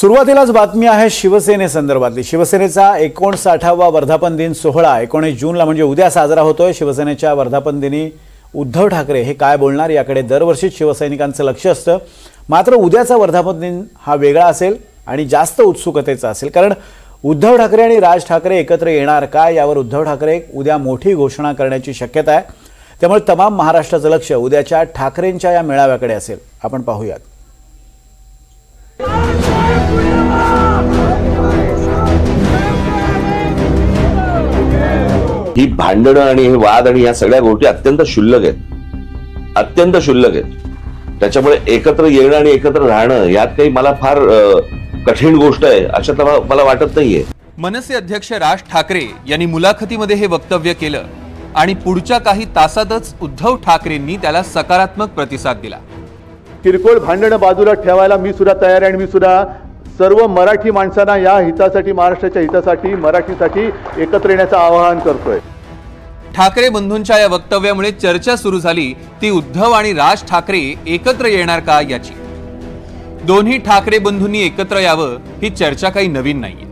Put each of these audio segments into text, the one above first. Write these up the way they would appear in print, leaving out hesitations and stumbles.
सुरुवातीलाच बातमी आहे शिवसेनेसंदर्भातली। शिवसेनेचा 59वा वर्धापन दिन सोहळा 19 जूनला म्हणजे उद्या साजरा होतोय। शिवसेनेच्या वर्धापन दिनी उद्धव ठाकरे हे काय बोलणार याकडे दरवर्षीच शिवसैनिकांचं लक्ष असतं। मात्र उद्याचा वर्धापन दिन हा वेगळा असेल आणि जास्त उत्सुकतेचा असेल, कारण उद्धव ठाकरे आणि राज ठाकरे एकत्र येणार काय यावर उद्धव ठाकरे उद्या मोठी घोषणा करण्याची शक्यता आहे। त्यामुळे तमाम महाराष्ट्राचं लक्ष उद्याच्या ठाकरेंच्या या मेळाव्याकडे असेल। आपण पाहूयात। ही भांडणं आणि हे वाद आणि या सगळ्या गोष्टी अत्यंत क्षुल्लक आहेत, त्याच्यामुळे एकत्र येणं आणि एकत्र राहणं यात काही मला फार कठीण गोष्ट आहे अशा मला वाटत नाहीये। मनसे अध्यक्ष राज ठाकरे यांनी मुलाखतीमध्ये हे वक्तव्य केलं आणि पुढच्या काही तासातच उद्धव ठाकरेंनी त्याला सकारात्मक प्रतिसाद दिला। किरकोळ भांडणं बाजूला ठेवायला मी सुद्धा तयार आहे आणि मी सुद्धा सर्व मराठी माणसांना या हितासाठी, महाराष्ट्राच्या हितासाठी, मराठीसाठी एकत्र येण्याचं आवाहन करतोय। ठाकरे बंधूंच्या या वक्तव्यामुळे चर्चा सुरू झाली ती उद्धव आणि राज ठाकरे एकत्र येणार का याची। दोन्ही ठाकरे बंधूंनी एकत्र यावं ही चर्चा काही नवीन नाहीये।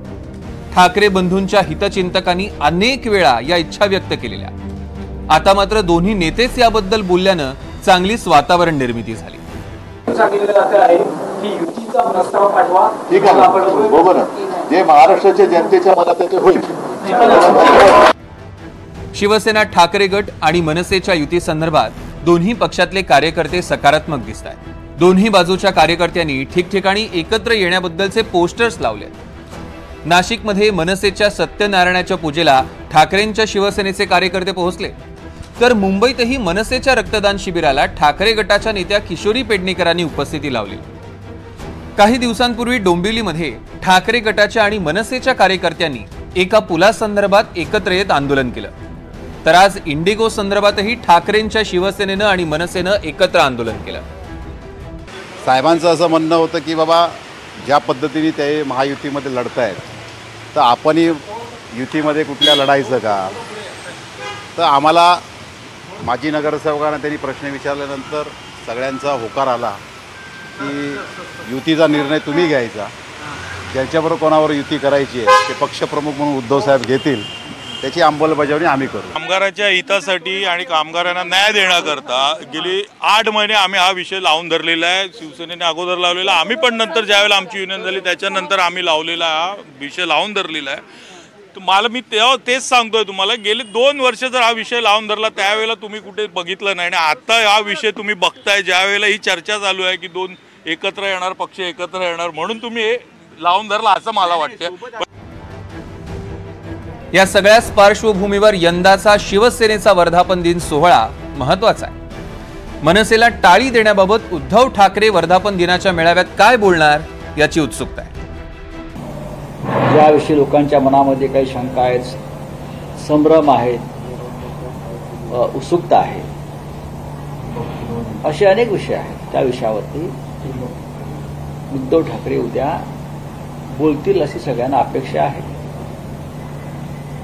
ठाकरे बंधूंच्या हितचिंतकांनी अनेक वेळा या इच्छा व्यक्त केलेल्या। आता मात्र दोन्ही नेतेच याबद्दल बोलल्यानं चांगलीच वातावरण निर्मिती झाली। ठीक आहे, बरोबर आहे, जे महाराष्ट्राच्या जनतेच्या मनात ते होईल। शिवसेना ठाकरे गट आणि मनसेच्या युती संदर्भात दोन्ही पक्षातले कार्यकर्ते सकारात्मक दिसत आहेत। दोन्ही बाजूच्या कार्यकर्त्यांनी ठिकठिकाणी एकत्र येण्याबद्दलचे पोस्टर्स लावले। नाशिकमध्ये मनसेच्या सत्यनारायणाच्या पूजेला ठाकरेंच्या शिवसेनेचे कार्यकर्ते पोहोचले, तर मुंबईतही मनसेच्या रक्तदान शिबिराला ठाकरे गटाच्या नेत्या किशोरी पेडणेकरांनी उपस्थिती लावली। काही दिवसांपूर्वी डोंबिवलीमध्ये ठाकरे गटाच्या आणि मनसेच्या कार्यकर्त्यांनी एका पुलासंदर्भात एकत्र येत आंदोलन केलं, तर आज इंडिगो संदर्भातही ठाकरेंच्या शिवसेनेनं आणि मनसेनं एकत्र आंदोलन केलं। साहेबांचं असं म्हणणं होतं की बाबा ज्या पद्धतीने ते महायुतीमध्ये लढतायत तर आपणही युतीमध्ये कुठल्या लढायचं का। तर आम्हाला माजी नगरसेवकांना त्यांनी प्रश्न विचारल्यानंतर सगळ्यांचा होकार आला की युतीचा निर्णय तुम्ही घ्यायचा, ज्यांच्याबरोबर कोणावर युती करायची आहे ते पक्षप्रमुख म्हणून उद्धव साहेब घेतील, त्याची अंमलबजावणी आम्ही करू। कामगाराच्या हितासाठी आणि कामगारांना न्याय देण्याकरता गेली 8 महिने आम्ही हा विषय लावून धरलेला आहे। शिवसेनेने अगोदर लावलेला, आम्ही पण नंतर ज्यावेळेला आमची युनियन झाली त्याच्यानंतर आम्ही लावलेला हा विषय लावून धरलेला आहे। तुम्हाला मी तेच सांगतोय, तुम्हाला गेले 2 वर्ष जर हा विषय लावून धरला त्यावेळेला तुम्ही कुठे बघितलं नाही, आणि आता हा विषय तुम्ही बघताय ज्यावेळेला ही चर्चा चालू आहे की 2 एकत्र येणार, पक्ष एकत्र येणार, म्हणून तुम्ही हे लावून धरला असं मला वाटतं। या सगळ्याच पार्श्वभूमीवर यंदाचा शिवसेनेचा वर्धापन दिन सोहळा महत्वाचा आहे। मनसेला टाळी देण्याबाबत उद्धव ठाकरे वर्धापन दिनाच्या मेळाव्यात काय बोलणार याची उत्सुकता आहे। याविषयी लोकांच्या मनामध्ये काही शंका आहेत, संभ्रम आहेत, उत्सुकता आहे, असे अनेक विषय आहेत। त्या विषयावरती उद्धव ठाकरे उद्या बोलतील अशी सगळ्यांना अपेक्षा आहे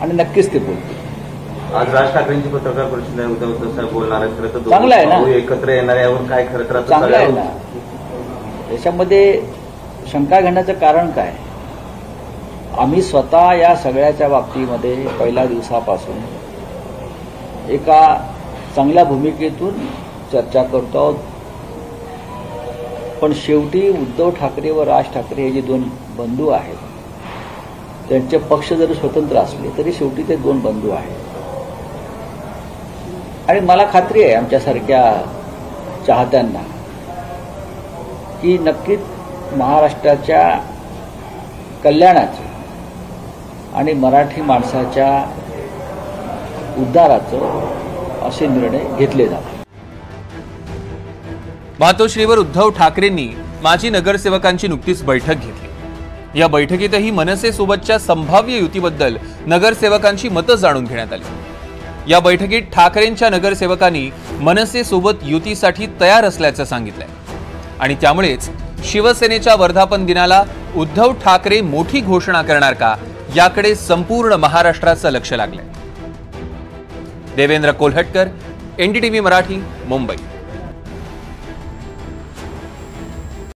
आणि नक्कीच ते बोलतील। आज राज ठाकरेंची पत्रकार परिषद आहे, उद्धव साहेब बोलणार आहेत, खरं तर चांगलं आहे ना, एकत्र येणार यावर काय खरं तर चांगलं आहे ना। याच्यामध्ये शंका घेण्याचं कारण काय, आम्ही स्वतः या सगळ्याच्या बाबतीमध्ये पहिल्या दिवसापासून एका चांगल्या भूमिकेतून चर्चा करतो आहोत, पण शेवटी उद्धव ठाकरे व राज ठाकरे हे जे 2 बंधू आहेत, त्यांचे पक्ष जरी स्वतंत्र असले तरी शेवटी ते 2 बंधू आहेत। आणि मला खात्री आहे आमच्यासारख्या चाहत्यांना की नक्कीच महाराष्ट्राच्या कल्याणाचं आणि मराठी माणसाच्या उद्धाराचं असे निर्णय घेतले जातात। मातोश्रीवर उद्धव ठाकरेंनी माजी नगरसेवकांची नुकतीच बैठक घेतली। या बैठकीतही मनसे सोबतच्या संभाव्य युतीबद्दल नगरसेवकांची मतं जाणून घेण्यात आली। या बैठकीत ठाकरेंच्या नगरसेवकांनी मनसे सोबत युतीसाठी तयार असल्याचं सांगितलंय आणि त्यामुळेच शिवसेनेच्या वर्धापन दिनाला उद्धव ठाकरे मोठी घोषणा करणार का याकडे संपूर्ण महाराष्ट्राचं लक्ष लागलंय। देवेंद्र कोल्हटकर, NDTV मराठी, मुंबई।